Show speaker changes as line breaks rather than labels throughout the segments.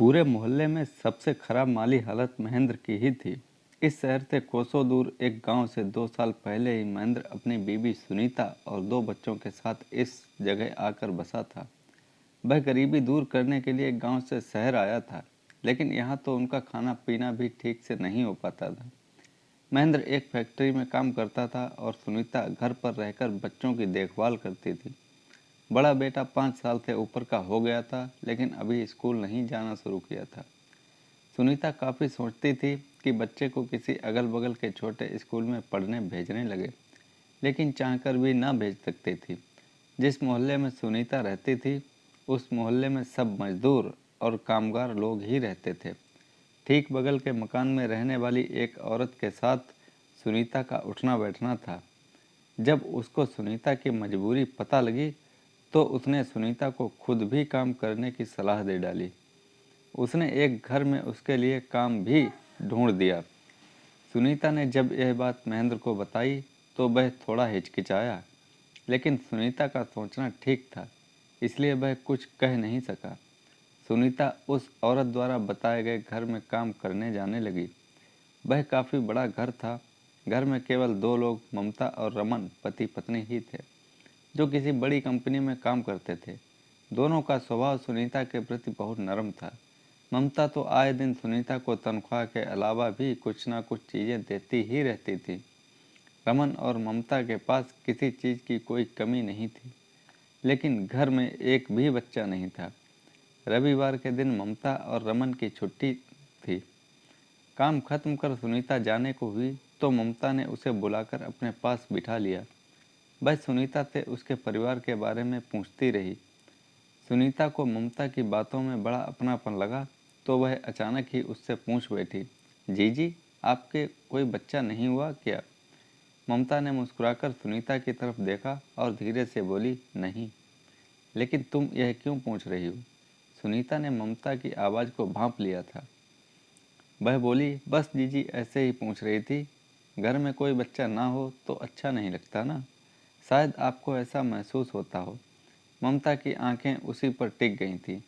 पूरे मोहल्ले में सबसे खराब माली हालत महेंद्र की ही थी। इस शहर से कोसों दूर एक गांव से 2 साल पहले ही महेंद्र अपनी बीवी सुनीता और 2 बच्चों के साथ इस जगह आकर बसा था। वह गरीबी दूर करने के लिए गांव से शहर आया था, लेकिन यहाँ तो उनका खाना पीना भी ठीक से नहीं हो पाता था। महेंद्र एक फैक्ट्री में काम करता था और सुनीता घर पर रहकर बच्चों की देखभाल करती थी। बड़ा बेटा 5 साल से ऊपर का हो गया था, लेकिन अभी स्कूल नहीं जाना शुरू किया था। सुनीता काफ़ी सोचती थी कि बच्चे को किसी अगल बगल के छोटे स्कूल में पढ़ने भेजने लगे, लेकिन चाहकर भी ना भेज सकती थी। जिस मोहल्ले में सुनीता रहती थी, उस मोहल्ले में सब मजदूर और कामगार लोग ही रहते थे। ठीक बगल के मकान में रहने वाली एक औरत के साथ सुनीता का उठना बैठना था। जब उसको सुनीता की मजबूरी पता लगी, तो उसने सुनीता को खुद भी काम करने की सलाह दे डाली। उसने एक घर में उसके लिए काम भी ढूंढ दिया। सुनीता ने जब यह बात महेंद्र को बताई, तो वह थोड़ा हिचकिचाया, लेकिन सुनीता का सोचना ठीक था, इसलिए वह कुछ कह नहीं सका। सुनीता उस औरत द्वारा बताए गए घर में काम करने जाने लगी। वह काफ़ी बड़ा घर था। घर में केवल 2 लोग, ममता और रमन, पति पत्नी ही थे, जो किसी बड़ी कंपनी में काम करते थे। दोनों का स्वभाव सुनीता के प्रति बहुत नरम था। ममता तो आए दिन सुनीता को तनख्वाह के अलावा भी कुछ ना कुछ चीज़ें देती ही रहती थी। रमन और ममता के पास किसी चीज़ की कोई कमी नहीं थी, लेकिन घर में एक भी बच्चा नहीं था। रविवार के दिन ममता और रमन की छुट्टी थी। काम खत्म कर सुनीता जाने को हुई, तो ममता ने उसे बुलाकर अपने पास बिठा लिया। वह सुनीता से उसके परिवार के बारे में पूछती रही। सुनीता को ममता की बातों में बड़ा अपनापन लगा, तो वह अचानक ही उससे पूछ बैठी, जीजी, आपके कोई बच्चा नहीं हुआ क्या? ममता ने मुस्कुराकर सुनीता की तरफ देखा और धीरे से बोली, नहीं। लेकिन तुम यह क्यों पूछ रही हो? सुनीता ने ममता की आवाज़ को भांप लिया था। वह बोली, बस जीजी ऐसे ही पूछ रही थी। घर में कोई बच्चा ना हो तो अच्छा नहीं लगता ना। शायद आपको ऐसा महसूस होता हो। ममता की आंखें उसी पर टिक गई थीं।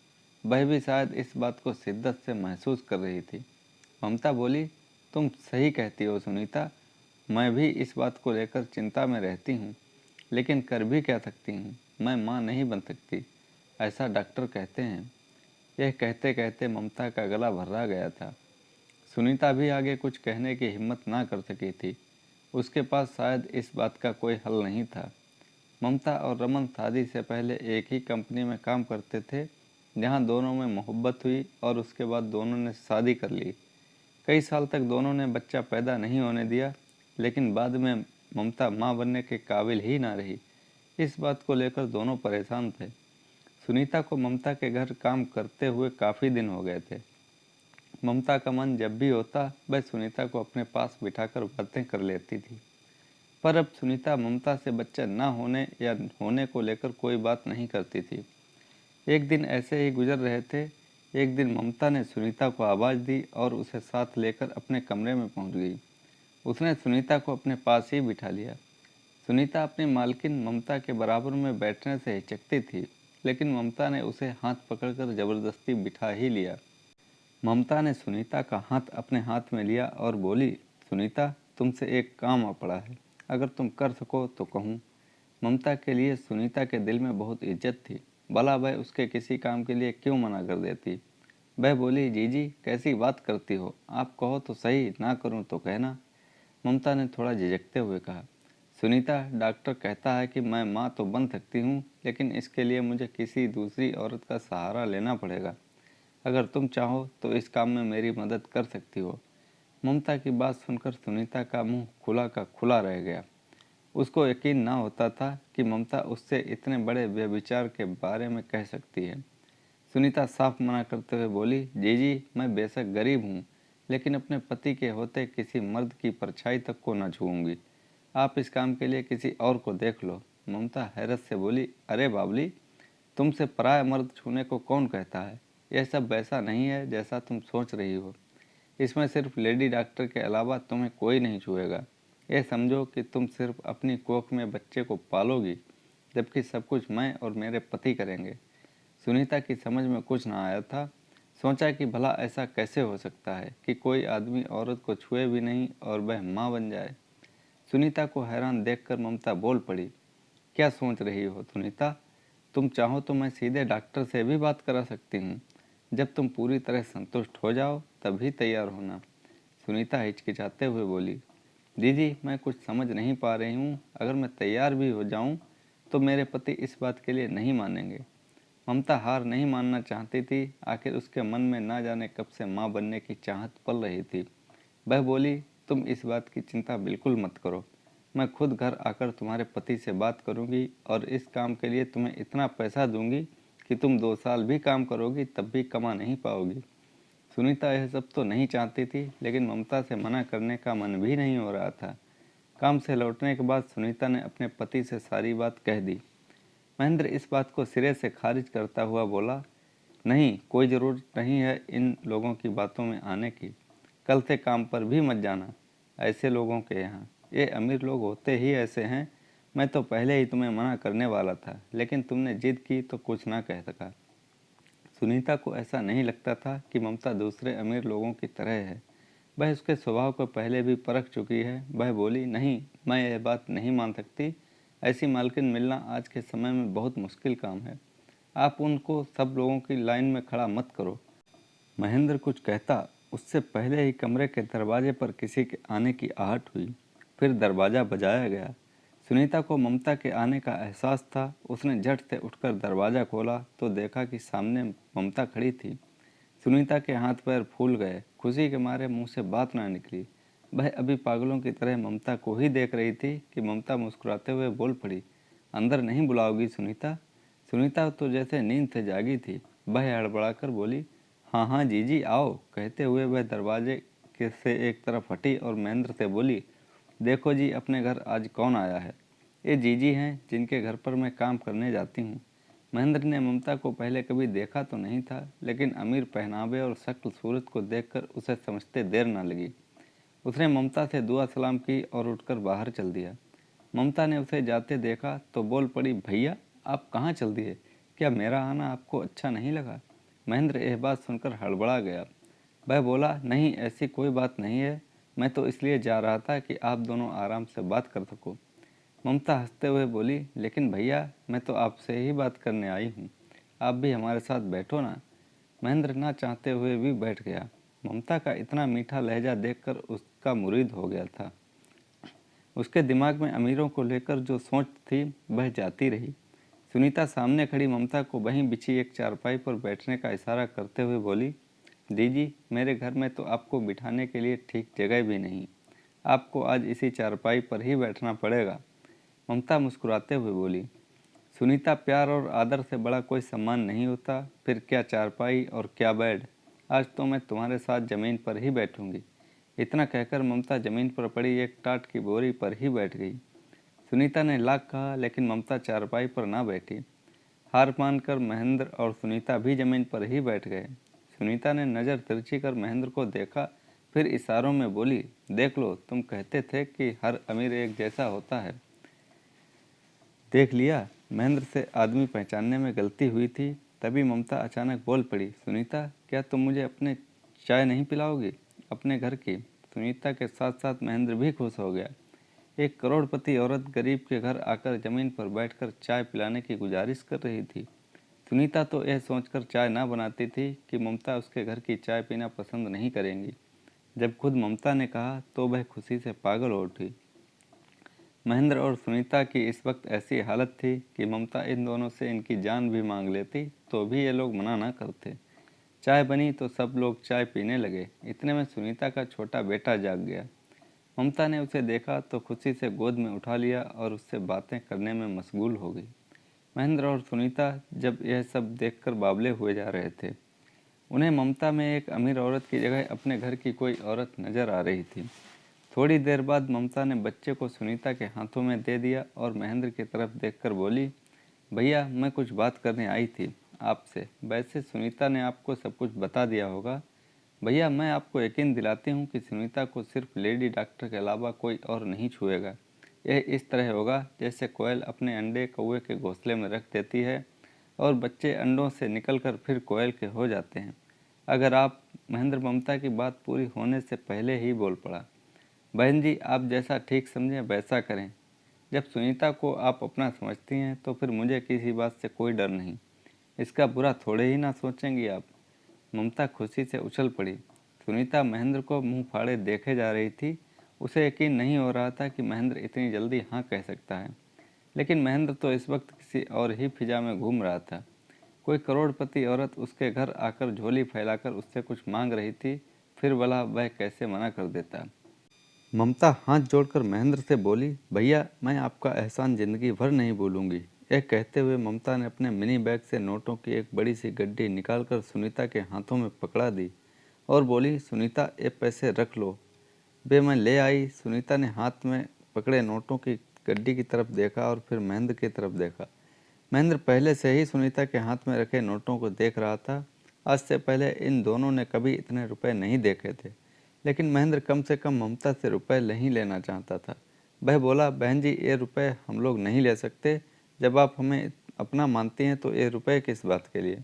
वह भी शायद इस बात को शिद्दत से महसूस कर रही थी। ममता बोली, तुम सही कहती हो सुनीता, मैं भी इस बात को लेकर चिंता में रहती हूँ, लेकिन कर भी क्या सकती हूँ। मैं माँ नहीं बन सकती, ऐसा डॉक्टर कहते हैं। यह कहते कहते ममता का गला भर्रा गया था। सुनीता भी आगे कुछ कहने की हिम्मत ना कर सकी थी। उसके पास शायद इस बात का कोई हल नहीं था। ममता और रमन शादी से पहले एक ही कंपनी में काम करते थे, जहां दोनों में मोहब्बत हुई और उसके बाद दोनों ने शादी कर ली। कई साल तक दोनों ने बच्चा पैदा नहीं होने दिया, लेकिन बाद में ममता मां बनने के काबिल ही ना रही। इस बात को लेकर दोनों परेशान थे। सुनीता को ममता के घर काम करते हुए काफ़ी दिन हो गए थे। ममता का मन जब भी होता, वह सुनीता को अपने पास बिठाकर बातें कर लेती थी। पर अब सुनीता ममता से बच्चा न होने या होने को लेकर कोई बात नहीं करती थी। एक दिन ऐसे ही गुजर रहे थे। एक दिन ममता ने सुनीता को आवाज़ दी और उसे साथ लेकर अपने कमरे में पहुंच गई। उसने सुनीता को अपने पास ही बिठा लिया। सुनीता अपनी मालकिन ममता के बराबर में बैठने से हिचकती थी, लेकिन ममता ने उसे हाथ पकड़कर ज़बरदस्ती बिठा ही लिया। ममता ने सुनीता का हाथ अपने हाथ में लिया और बोली, सुनीता, तुमसे एक काम आ पड़ा है, अगर तुम कर सको तो कहूँ। ममता के लिए सुनीता के दिल में बहुत इज्जत थी। भला वह उसके किसी काम के लिए क्यों मना कर देती। वह बोली, जीजी कैसी बात करती हो, आप कहो तो सही, ना करूँ तो कहना। ममता ने थोड़ा झिझकते हुए कहा, सुनीता, डॉक्टर कहता है कि मैं माँ तो बन सकती हूँ, लेकिन इसके लिए मुझे किसी दूसरी औरत का सहारा लेना पड़ेगा। अगर तुम चाहो तो इस काम में मेरी मदद कर सकती हो। ममता की बात सुनकर सुनीता का मुंह खुला का खुला रह गया। उसको यकीन ना होता था कि ममता उससे इतने बड़े व्यभिचार के बारे में कह सकती है। सुनीता साफ मना करते हुए बोली, जीजी, मैं बेशक गरीब हूँ, लेकिन अपने पति के होते किसी मर्द की परछाई तक को न छूऊंगी। आप इस काम के लिए किसी और को देख लो। ममता हैरत से बोली, अरे बाबली, तुमसे पराया मर्द छूने को कौन कहता है? यह सब वैसा नहीं है जैसा तुम सोच रही हो। इसमें सिर्फ लेडी डॉक्टर के अलावा तुम्हें कोई नहीं छुएगा। यह समझो कि तुम सिर्फ अपनी कोख में बच्चे को पालोगी, जबकि सब कुछ मैं और मेरे पति करेंगे। सुनीता की समझ में कुछ ना आया था। सोचा कि भला ऐसा कैसे हो सकता है कि कोई आदमी औरत को छुए भी नहीं और वह माँ बन जाए। सुनीता को हैरान देखकर ममता बोल पड़ी, क्या सोच रही हो सुनीता? तुम चाहो तो मैं सीधे डॉक्टर से भी बात करा सकती हूँ। जब तुम पूरी तरह संतुष्ट हो जाओ तभी तैयार होना। सुनीता हिचकिचाते हुए बोली, दीदी मैं कुछ समझ नहीं पा रही हूँ। अगर मैं तैयार भी हो जाऊँ तो मेरे पति इस बात के लिए नहीं मानेंगे। ममता हार नहीं मानना चाहती थी। आखिर उसके मन में ना जाने कब से माँ बनने की चाहत पल रही थी। वह बोली, तुम इस बात की चिंता बिल्कुल मत करो। मैं खुद घर आकर तुम्हारे पति से बात करूंगी और इस काम के लिए तुम्हें इतना पैसा दूंगी कि तुम 2 साल भी काम करोगी तब भी कमा नहीं पाओगी। सुनीता यह सब तो नहीं चाहती थी, लेकिन ममता से मना करने का मन भी नहीं हो रहा था। काम से लौटने के बाद सुनीता ने अपने पति से सारी बात कह दी। महेंद्र इस बात को सिरे से खारिज करता हुआ बोला, नहीं, कोई ज़रूरत नहीं है इन लोगों की बातों में आने की। कल से काम पर भी मत जाना ऐसे लोगों के यहाँ। ये अमीर लोग होते ही ऐसे हैं। मैं तो पहले ही तुम्हें मना करने वाला था, लेकिन तुमने जिद की तो कुछ ना कह सका। सुनीता को ऐसा नहीं लगता था कि ममता दूसरे अमीर लोगों की तरह है। वह उसके स्वभाव को पहले भी परख चुकी है। वह बोली, नहीं, मैं यह बात नहीं मान सकती। ऐसी मालकिन मिलना आज के समय में बहुत मुश्किल काम है। आप उनको सब लोगों की लाइन में खड़ा मत करो। महेंद्र कुछ कहता उससे पहले ही कमरे के दरवाजे पर किसी के आने की आहट हुई। फिर दरवाज़ा बजाया गया। सुनीता को ममता के आने का एहसास था। उसने झट से उठकर दरवाज़ा खोला तो देखा कि सामने ममता खड़ी थी। सुनीता के हाथ पैर फूल गए। खुशी के मारे मुंह से बात ना निकली। वह अभी पागलों की तरह ममता को ही देख रही थी कि ममता मुस्कुराते हुए बोल पड़ी, अंदर नहीं बुलाओगी सुनीता? सुनीता तो जैसे नींद से जागी थी। वह हड़बड़ाकर बोली, हाँ हाँ जीजी आओ। कहते हुए वह दरवाजे के से एक तरफ हटी और महेंद्र से बोली, देखो जी, अपने घर आज कौन आया है। ये जीजी हैं जिनके घर पर मैं काम करने जाती हूँ। महेंद्र ने ममता को पहले कभी देखा तो नहीं था, लेकिन अमीर पहनावे और शक्ल सूरत को देखकर उसे समझते देर न लगी। उसने ममता से दुआ सलाम की और उठकर बाहर चल दिया। ममता ने उसे जाते देखा तो बोल पड़ी, भैया आप कहाँ चल दिए? क्या मेरा आना आपको अच्छा नहीं लगा? महेंद्र यह बात सुनकर हड़बड़ा गया। वह बोला, नहीं, ऐसी कोई बात नहीं है। मैं तो इसलिए जा रहा था कि आप दोनों आराम से बात कर सको। ममता हंसते हुए बोली, लेकिन भैया मैं तो आपसे ही बात करने आई हूँ। आप भी हमारे साथ बैठो ना। महेंद्र ना चाहते हुए भी बैठ गया। ममता का इतना मीठा लहजा देखकर उसका मुरीद हो गया था। उसके दिमाग में अमीरों को लेकर जो सोच थी वह जाती रही। सुनीता सामने खड़ी ममता को वहीं बिछी एक चारपाई पर बैठने का इशारा करते हुए बोली, दीदी मेरे घर में तो आपको बिठाने के लिए ठीक जगह भी नहीं। आपको आज इसी चारपाई पर ही बैठना पड़ेगा। ममता मुस्कुराते हुए बोली, सुनीता, प्यार और आदर से बड़ा कोई सम्मान नहीं होता। फिर क्या चारपाई और क्या बेड। आज तो मैं तुम्हारे साथ ज़मीन पर ही बैठूंगी। इतना कहकर ममता ज़मीन पर पड़ी एक टाट की बोरी पर ही बैठ गई। सुनीता ने लाख कहा, लेकिन ममता चारपाई पर ना बैठी। हार मानकर महेंद्र और सुनीता भी ज़मीन पर ही बैठ गए। सुनीता ने नज़र तिरछी कर महेंद्र को देखा, फिर इशारों में बोली, देख लो, तुम कहते थे कि हर अमीर एक जैसा होता है। देख लिया। महेंद्र से आदमी पहचानने में गलती हुई थी। तभी ममता अचानक बोल पड़ी, सुनीता, क्या तुम मुझे अपने चाय नहीं पिलाओगी? अपने घर की। सुनीता के साथ साथ महेंद्र भी खुश हो गया। एक करोड़पति औरत गरीब के घर आकर ज़मीन पर बैठकर चाय पिलाने की गुजारिश कर रही थी। सुनीता तो यह सोचकर चाय ना बनाती थी कि ममता उसके घर की चाय पीना पसंद नहीं करेंगी। जब खुद ममता ने कहा तो वह खुशी से पागल हो उठी। महेंद्र और सुनीता की इस वक्त ऐसी हालत थी कि ममता इन दोनों से इनकी जान भी मांग लेती तो भी ये लोग मना ना करते। चाय बनी तो सब लोग चाय पीने लगे। इतने में सुनीता का छोटा बेटा जाग गया। ममता ने उसे देखा तो खुशी से गोद में उठा लिया और उससे बातें करने में मशगूल हो गई। महेंद्र और सुनीता जब यह सब देखकर बावले हुए जा रहे थे। उन्हें ममता में एक अमीर औरत की जगह अपने घर की कोई औरत नजर आ रही थी। थोड़ी देर बाद ममता ने बच्चे को सुनीता के हाथों में दे दिया और महेंद्र की तरफ देखकर बोली, भैया मैं कुछ बात करने आई थी आपसे। वैसे सुनीता ने आपको सब कुछ बता दिया होगा। भैया मैं आपको यकीन दिलाती हूँ कि सुनीता को सिर्फ लेडी डॉक्टर के अलावा कोई और नहीं छुएगा। यह इस तरह होगा जैसे कोयल अपने अंडे कौवे के घोंसले में रख देती है और बच्चे अंडों से निकलकर फिर कोयल के हो जाते हैं। अगर आप महेंद्र ममता की बात पूरी होने से पहले ही बोल पड़ा, बहन जी आप जैसा ठीक समझें वैसा करें। जब सुनीता को आप अपना समझती हैं तो फिर मुझे किसी बात से कोई डर नहीं। इसका बुरा थोड़े ही ना सोचेंगी आप। ममता खुशी से उछल पड़ी। सुनीता महेंद्र को मुंह फाड़े देखे जा रही थी। उसे यकीन नहीं हो रहा था कि महेंद्र इतनी जल्दी हाँ कह सकता है। लेकिन महेंद्र तो इस वक्त किसी और ही फिजा में घूम रहा था। कोई करोड़पति औरत उसके घर आकर झोली फैलाकर उससे कुछ मांग रही थी, फिर भला वह कैसे मना कर देता। ममता हाथ जोड़कर महेंद्र से बोली, भैया मैं आपका एहसान जिंदगी भर नहीं भूलूंगी। यह कहते हुए ममता ने अपने मिनी बैग से नोटों की एक बड़ी सी गड्डी निकालकर सुनीता के हाथों में पकड़ा दी और बोली, सुनीता ये पैसे रख लो। बे मैं ले आई। सुनीता ने हाथ में पकड़े नोटों की गड्डी की तरफ देखा और फिर महेंद्र की तरफ देखा। महेंद्र पहले से ही सुनीता के हाथ में रखे नोटों को देख रहा था। आज से पहले इन दोनों ने कभी इतने रुपए नहीं देखे थे, लेकिन महेंद्र कम से कम ममता से रुपए नहीं लेना चाहता था। वह बोला, बहन जी ये रुपए हम लोग नहीं ले सकते। जब आप हमें अपना मानती हैं तो ये रुपए किस बात के लिए।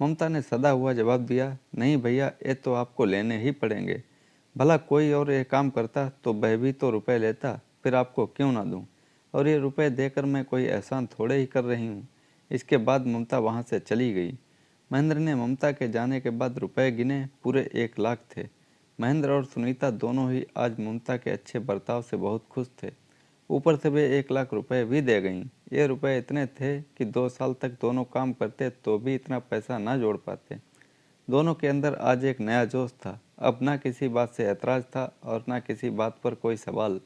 ममता ने सदा हुआ जवाब दिया, नहीं भैया ये तो आपको लेने ही पड़ेंगे। भला कोई और ये काम करता तो वह भी तो रुपए लेता, फिर आपको क्यों ना दूं। और ये रुपए देकर मैं कोई एहसान थोड़े ही कर रही हूँ। इसके बाद ममता वहाँ से चली गई। महेंद्र ने ममता के जाने के बाद रुपए गिने, पूरे 1 लाख थे। महेंद्र और सुनीता दोनों ही आज ममता के अच्छे बर्ताव से बहुत खुश थे। ऊपर से वे 1 लाख रुपए भी दे गईं। ये रुपए इतने थे कि 2 साल तक दोनों काम करते तो भी इतना पैसा ना जोड़ पाते। दोनों के अंदर आज एक नया जोश था। अब ना किसी बात से ऐतराज था और ना किसी बात पर कोई सवाल।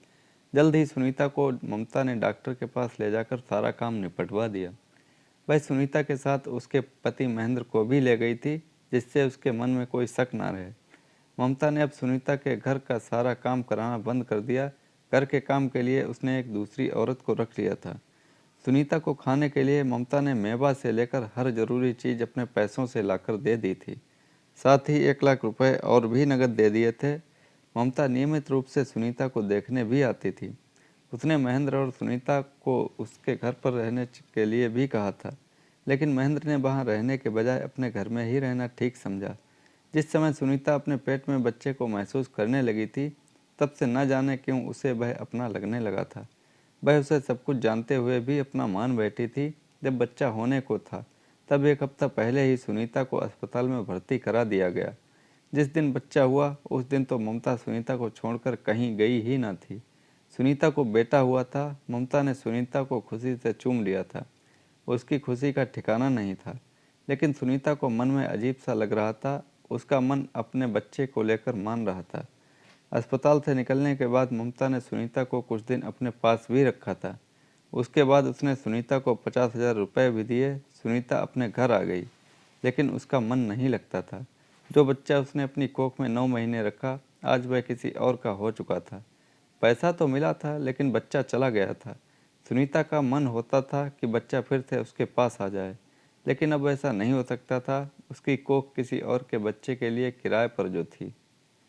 जल्द ही सुनीता को ममता ने डॉक्टर के पास ले जाकर सारा काम निपटवा दिया। वह सुनीता के साथ उसके पति महेंद्र को भी ले गई थी, जिससे उसके मन में कोई शक ना रहे। ममता ने अब सुनीता के घर का सारा काम कराना बंद कर दिया। घर के काम के लिए उसने एक दूसरी औरत को रख लिया था। सुनीता को खाने के लिए ममता ने मेवा से लेकर हर जरूरी चीज़ अपने पैसों से लाकर दे दी थी। साथ ही 1 लाख रुपए और भी नकद दे दिए थे। ममता नियमित रूप से सुनीता को देखने भी आती थी। उसने महेंद्र और सुनीता को उसके घर पर रहने के लिए भी कहा था, लेकिन महेंद्र ने वहां रहने के बजाय अपने घर में ही रहना ठीक समझा। जिस समय सुनीता अपने पेट में बच्चे को महसूस करने लगी थी, तब से न जाने क्यों उसे वह अपना लगने लगा था। वह उसे सब कुछ जानते हुए भी अपना मान बैठी थी। जब बच्चा होने को था तब 1 हफ्ता पहले ही सुनीता को अस्पताल में भर्ती करा दिया गया। जिस दिन बच्चा हुआ उस दिन तो ममता सुनीता को छोड़कर कहीं गई ही ना थी। सुनीता को बेटा हुआ था। ममता ने सुनीता को खुशी से चूम लिया था। उसकी खुशी का ठिकाना नहीं था, लेकिन सुनीता को मन में अजीब सा लग रहा था। उसका मन अपने बच्चे को लेकर मान रहा था। अस्पताल से निकलने के बाद ममता ने सुनीता को कुछ दिन अपने पास भी रखा था। उसके बाद उसने सुनीता को 50,000 रुपये भी दिए। सुनीता अपने घर आ गई, लेकिन उसका मन नहीं लगता था। जो बच्चा उसने अपनी कोख में 9 महीने रखा, आज वह किसी और का हो चुका था। पैसा तो मिला था, लेकिन बच्चा चला गया था। सुनीता का मन होता था कि बच्चा फिर से उसके पास आ जाए, लेकिन अब ऐसा नहीं हो सकता था। उसकी कोख किसी और के बच्चे के लिए किराए पर जो थी,